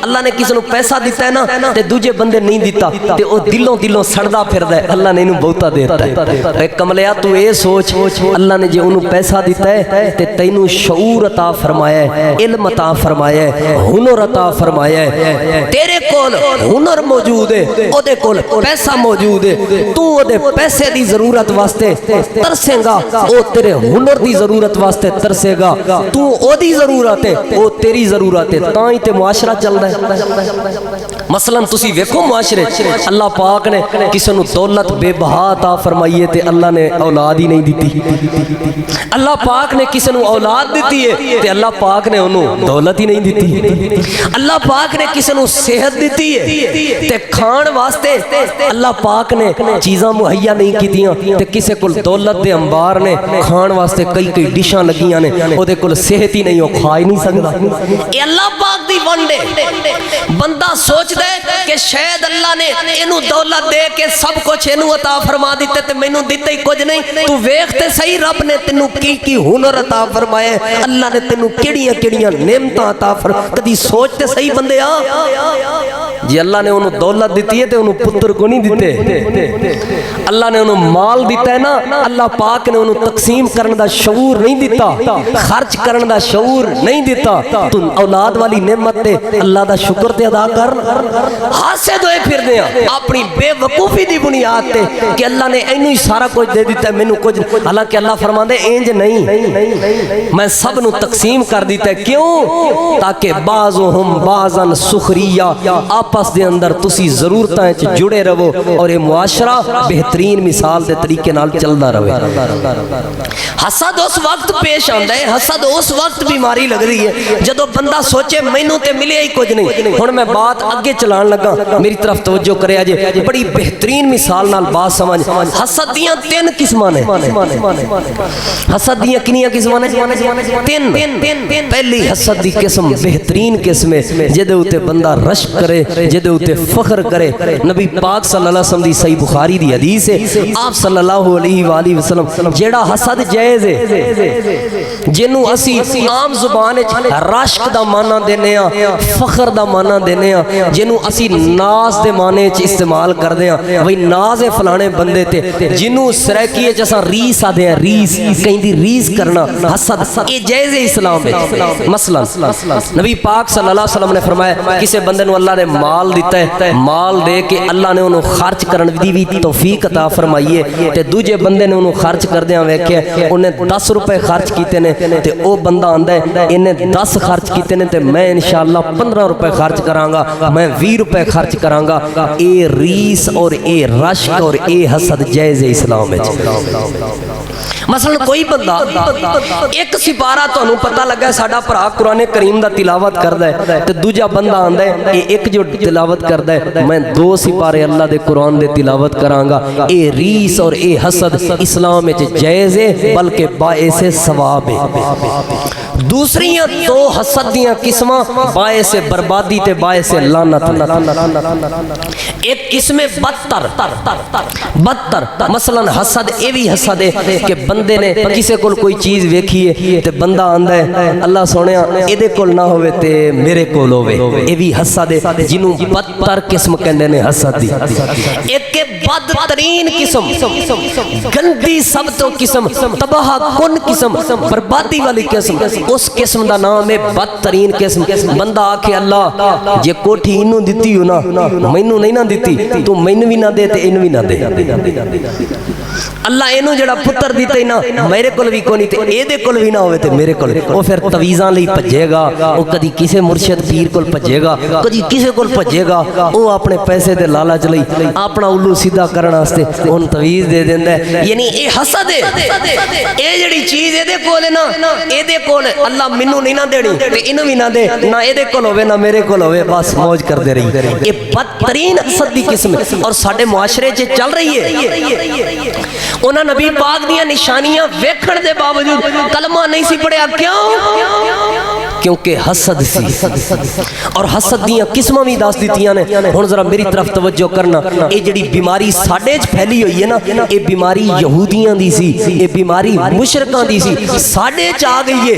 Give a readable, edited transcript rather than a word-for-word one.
अल्लाह ने किसी को पैसा दिता है ना ते दूजे बंदे नहीं दिता ते ओ दिलों दिलों सड़दा फिरदा है, अल्लाह ने इनू बहुता देता है। कमलिया तू ये सोच, अल्लाह ने जे उन्हें पैसा दिता है ते तैनू शऊर अता फरमाया है, इल्म अता फरमाया है, हुनर अता फरमाया है। तेरे कोल हुनर मौजूद है, ओदे कोल पैसा मौजूद है, तू ओदे पैसे दी जरूरत वास्ते तरसेगा, ओ तेरे हुनर दी जरूरत वास्ते तरसेगा। तू ओदी जरूरत है, ओ तेरी जरूरत है, तां ही ते मुआशरा चलदा है। मसलन तुसी वेखो मुआशरे अल्लाह पाक ने किसी को दौलत बेबहा अता फरमाई है ते अल्लाह ने औलाद ही नहीं दी। अल्लाह पाक ने किसी को औलाद दी है ते अल्लाह पाक ने उन्होंने दौलत ही नहीं दी। अल्लाह पाक ने किसी को सेहत दी है ते खाण वास्ते अल्लाह पाक ने चीज़ां मुहैया नहीं कीतियां ते किसी को दौलत दे अंबार ने खाण वास्ते कई कई डिशां लगियां ने, ओदे कोल सेहत ही नहीं, वो खा ही नहीं सकदा। ये अल्लाह पाक दी वंड है। बंदा सोचदा है कि शायद अल्लाह ने इनू दौलत दे के सब कुछ इनू अता फरमा दिते ते मैनू दिता ही कुछ नहीं। तू वेख ते सही, रब ने तेनू की हुनर अता फरमाया, अल्लाह ने तेनू केड़ियां केड़ियां नेमतां अता फरमा, कदी सोच ते सही बंदे आ। जी अल्लाह ने उन्होंने दौलत दी है तो उन्होंने पुत्र को नहीं दिते। अल्लाह ने उन्होंने माल दिता है ना, अल्लाह पाक ने उन्होंने तकसीम करने का शऊर नहीं दिता, खर्च करने का शऊर नहीं दिता। तू औलाद वाली नेमत ते अल्लाह का शुक्र ते अदा कर। हासे दोए फिरदे अपनी बेवकूफ़ी की बुनियाद ते कि अल्लाह ने इनू ही सारा कुछ दे दिता है, मैनू कुछ। हालांकि अल्लाह फरमांदे इंज नहीं, मैं सब नू तकसीम कर दिता है। क्यों? ताकि बाज़ुहुम बाज़न सुखरिया, आपस दे अंदर तुसी ज़रूरतां च जुड़े रहो और ये मुआशरा बेहतरीन मिसाल के तरीके नाल चलदा रहे। हसद उस वक्त पेश आंदा है, हसद उस वक्त बीमारी लग रही है जदों बंदा सोचे मैनू ते मिले ही कुछ नहीं। हुण मैं बात अगे चलान लगा, मेरी तरफ तवज्जो करे जे, बड़ी बेहतरीन मिसाल नाल बात समझ। हसद दियां तीन किस्मां ने। हसद दियां कितनियां किस्मां ने? तीन। पहली हसद दी किस्म बेहतरीन किस्म है जिहदे उत्ते बंदा रश करे, जिहदे उत्ते फख्र करे। नबी पाक सल्लल्लाहु अलैहि वसल्लम दी सही बुखारी दी हदीस है, आप सल्लल्लाहु अलैहि वसल्लम जेड़ा हसद जायज़ है, जिन्नू असी आम जुबान विच रश्क दा माना देने आ, फख्र दा माना देने आ, जिन्नू असी नाज दे माने च इस्तेमाल करदे आ, वही नाज है फलाने बंदे ते, जिन्नू सरैकी च असां रीस आदे आ, रीस कहीं दी रीस करना हसद, ये जायज़ है इस्लाम में। मसलन नबी पाक सल्लल्लाहु अलैहि वसल्लम ने फरमाया किसी बंदे नू अल्लाह ने माल दिता है, माल दे के अल्लाह ने उन्होंने खर्च करने दी भी तौफीक अता फरमाई है, ते दूजे बंदे ने उन्होंने खर्च करदे वेख्या उन्हें 10 रुपए खर्च किए ने ते ओ बंदा आंदा है इन्हें 10 खर्च किए ने ते मैं इंशाअल्लाह 15 रुपए खर्च करांगा, मैं 20 रुपए खर्च करांगा। ए रीस और ए रश्क और ए हसद जायज़ है इस्लाम में। मसलन कोई बंदा एक सिपारा तुहानू पता लगा साडा भरा कुरान करीम दा तिलावत करदा है ते दूजा बंदा आंदा है एक जो तिलावत करदा है मैं 2 सिपारे अल्लाह दे कुरान दे तिलावत करांगा। ए रीस और ए हसद इस्लाम में जायज़ है, बल्कि बाइसे सवाब है। दूसरी 2 हसद दियां किस्मां बाइसे बर्बादी ते बाइसे लानत। एक किस्म बदतर, मसलन हसद ए भी हसद है कि बंदे ने किसी को कोई चीज़ वेखी है ते बंदा आंदा है अल्लाह सोनिया एदे कोल ना होवे ते मेरे कोल होवे, ये भी हसद है जिन्नू बदतर किस्म कहंदे ने हसद दी। एक के बदतरीन किस्म, गंदी सब तो किस्म, तबाह कुन किस्म, बर्बादी वाली किस्म, उस किस्म का नाम है बदतरीन किस्म। बंदा आखे अल्लाह जे कोठी इनू दिती हो ना मैनू नहीं ना दिती, तू मैनू भी ना दे ते इनू भी ना दे। अल्लाह इनू जड़ा पुत्र दिता ही ना मेरे कोल भी कोनी ते एदे कोल भी ना होवे ते मेरे कोल, वो फिर तवीज़ां लई भजेगा, वो कदी किसी मुर्शिद पीर कोल भजेगा, कदी किसी कोल भजेगा, वो अपने पैसे दे लालच लई अपना उल्लू सीधा करने वास्ते उन तवीज़ दे देंदा है। यानी ये हसद है, ये जड़ी चीज़ एदे कोल है ना एदे कोल अल्लाह मैनू नहीं ना देनी ते इनू भी ना दे, ना एदे कोल होवे ना मेरे कोल होवे, बस मौज करदे रही। ये बदतरीन हसद दी किस्म है और साडे मुआशरे च चल रही है। उन्हें नबी पाक दियां निशानियां वेखण दे बावजूद कलमा नहीं सी पढ़िया। क्यों? क्योंकि हसद सी और हसद दियां किस्मां भी दस दित्तियां ने। हुण जरा मेरी तरफ तवज्जो करना, ये जिहड़ी बीमारी साडे च फैली हुई है ना, ये बीमारी यहूदियां दी सी, ये बीमारी मुशरकां दी सी, साडे च आ गई है।